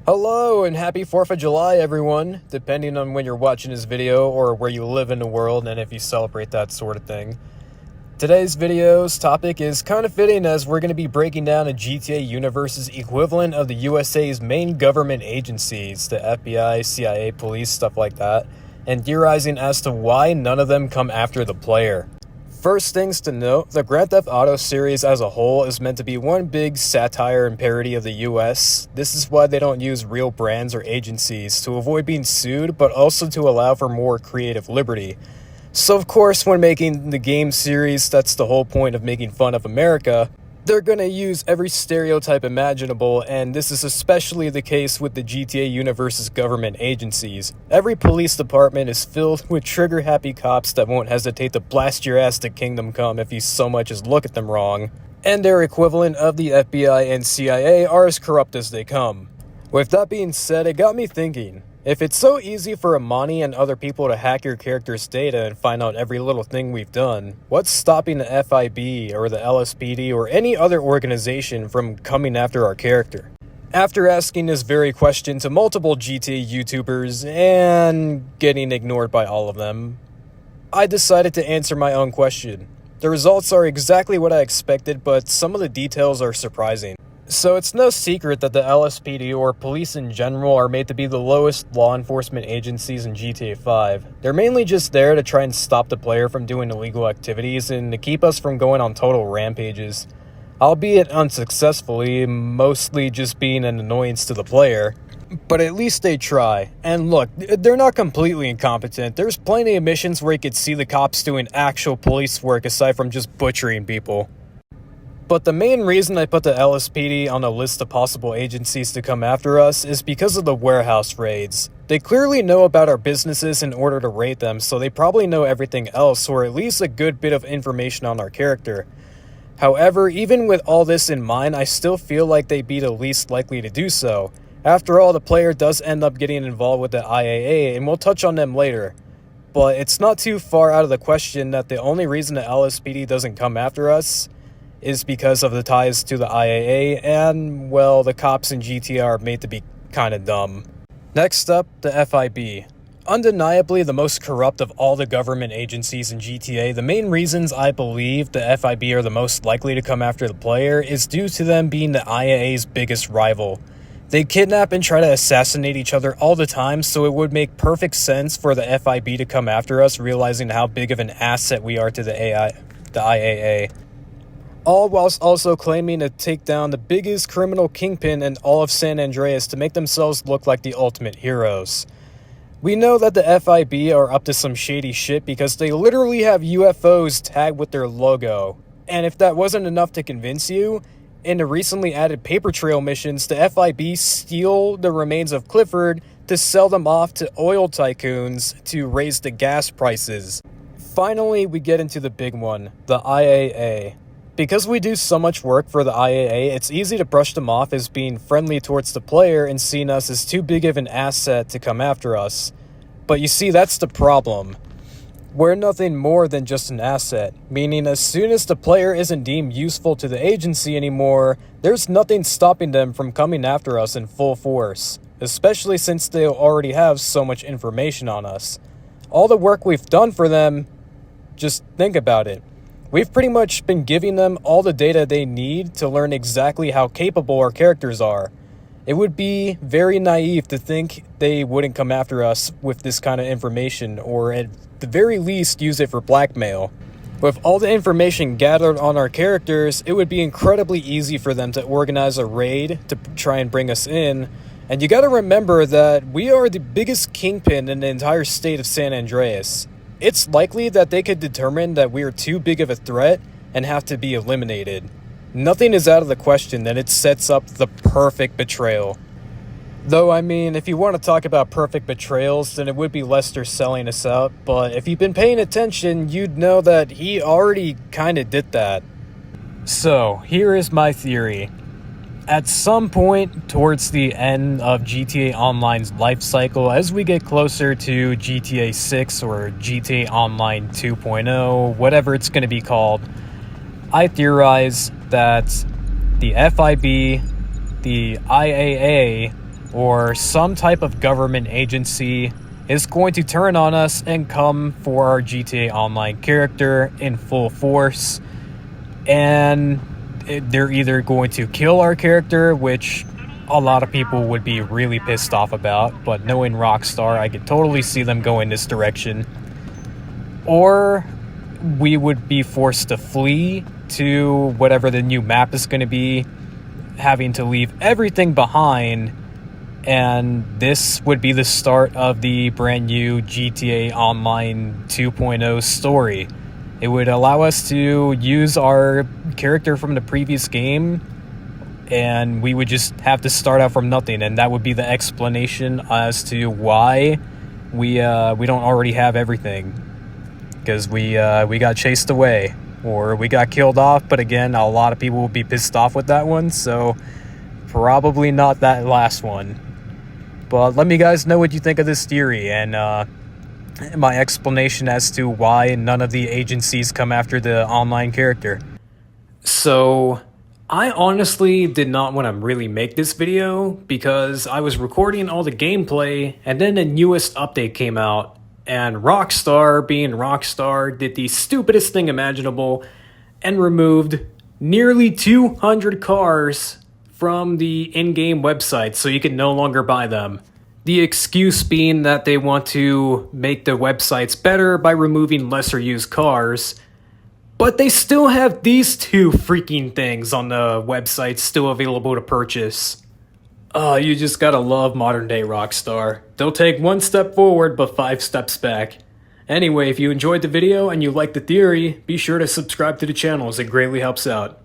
Hello and happy 4th of July, everyone, depending on when you're watching this video or where you live in the world and if you celebrate that sort of thing. Today's video's topic is kind of fitting as we're going to be breaking down a GTA universe's equivalent of the USA's main government agencies, the FBI, CIA, police, stuff like that, and theorizing as to why none of them come after the player. First things to note, the Grand Theft Auto series as a whole is meant to be one big satire and parody of the US. This is why they don't use real brands or agencies, to avoid being sued, but also to allow for more creative liberty. So of course, when making the game series, that's the whole point of making fun of America, they're gonna use every stereotype imaginable, and this is especially the case with the GTA universe's government agencies. Every police department is filled with trigger-happy cops that won't hesitate to blast your ass to kingdom come if you so much as look at them wrong. And their equivalent of the FBI and CIA are as corrupt as they come. With that being said, it got me thinking. If it's so easy for Amani and other people to hack your character's data and find out every little thing we've done, what's stopping the FIB or the LSPD or any other organization from coming after our character? After asking this very question to multiple GTA YouTubers and getting ignored by all of them, I decided to answer my own question. The results are exactly what I expected, but some of the details are surprising. So it's no secret that the LSPD, or police in general, are made to be the lowest law enforcement agencies in GTA 5. They're mainly just there to try and stop the player from doing illegal activities and to keep us from going on total rampages. Albeit unsuccessfully, mostly just being an annoyance to the player. But at least they try. And look, they're not completely incompetent. There's plenty of missions where you could see the cops doing actual police work aside from just butchering people. But the main reason I put the LSPD on a list of possible agencies to come after us is because of the warehouse raids. They clearly know about our businesses in order to raid them, so they probably know everything else, or at least a good bit of information on our character. However, even with all this in mind, I still feel like they'd be the least likely to do so. After all, the player does end up getting involved with the IAA, and we'll touch on them later. But it's not too far out of the question that the only reason the LSPD doesn't come after us is because of the ties to the IAA, and, well, the cops in GTA are made to be kinda dumb. Next up, the FIB. Undeniably the most corrupt of all the government agencies in GTA, the main reasons I believe the FIB are the most likely to come after the player is due to them being the IAA's biggest rival. They kidnap and try to assassinate each other all the time, so it would make perfect sense for the FIB to come after us, realizing how big of an asset we are to the IAA. All whilst also claiming to take down the biggest criminal kingpin in all of San Andreas to make themselves look like the ultimate heroes. We know that the FIB are up to some shady shit because they literally have UFOs tagged with their logo. And if that wasn't enough to convince you, in the recently added paper trail missions, the FIB steal the remains of Clifford to sell them off to oil tycoons to raise the gas prices. Finally, we get into the big one, the IAA. Because we do so much work for the IAA, it's easy to brush them off as being friendly towards the player and seeing us as too big of an asset to come after us. But you see, that's the problem. We're nothing more than just an asset, meaning as soon as the player isn't deemed useful to the agency anymore, there's nothing stopping them from coming after us in full force, especially since they already have so much information on us. All the work we've done for them, just think about it. We've pretty much been giving them all the data they need to learn exactly how capable our characters are. It would be very naive to think they wouldn't come after us with this kind of information, or at the very least use it for blackmail. With all the information gathered on our characters, it would be incredibly easy for them to organize a raid to try and bring us in. And you gotta remember that we are the biggest kingpin in the entire state of San Andreas. It's likely that they could determine that we are too big of a threat and have to be eliminated. Nothing is out of the question that it sets up the perfect betrayal. Though, I mean, if you want to talk about perfect betrayals, then it would be Lester selling us out, but if you've been paying attention, you'd know that he already kinda did that. So, here is my theory. At some point towards the end of GTA Online's life cycle, as we get closer to GTA 6 or GTA Online 2.0, whatever it's going to be called, I theorize that the FIB, the IAA, or some type of government agency is going to turn on us and come for our GTA Online character in full force, and they're either going to kill our character, which a lot of people would be really pissed off about, but knowing Rockstar, I could totally see them going this direction, or we would be forced to flee to whatever the new map is going to be, having to leave everything behind, and this would be the start of the brand new GTA Online 2.0 story. It would allow us to use our character from the previous game, and we would just have to start out from nothing, and that would be the explanation as to why we don't already have everything, because we got chased away, or we got killed off. But again, a lot of people will be pissed off with that one, so probably not that last one. But let me guys know what you think of this theory, and my explanation as to why none of the agencies come after the online character. So I honestly did not want to really make this video because I was recording all the gameplay, and then the newest update came out, and Rockstar, being Rockstar, did the stupidest thing imaginable and removed nearly 200 cars from the in-game website so you can no longer buy them. The excuse being that they want to make the websites better by removing lesser used cars, but they still have these two freaking things on the website still available to purchase. You just gotta love modern day Rockstar. They'll take one step forward but 5 steps back. Anyway, if you enjoyed the video and you liked the theory, be sure to subscribe to the channel as it greatly helps out.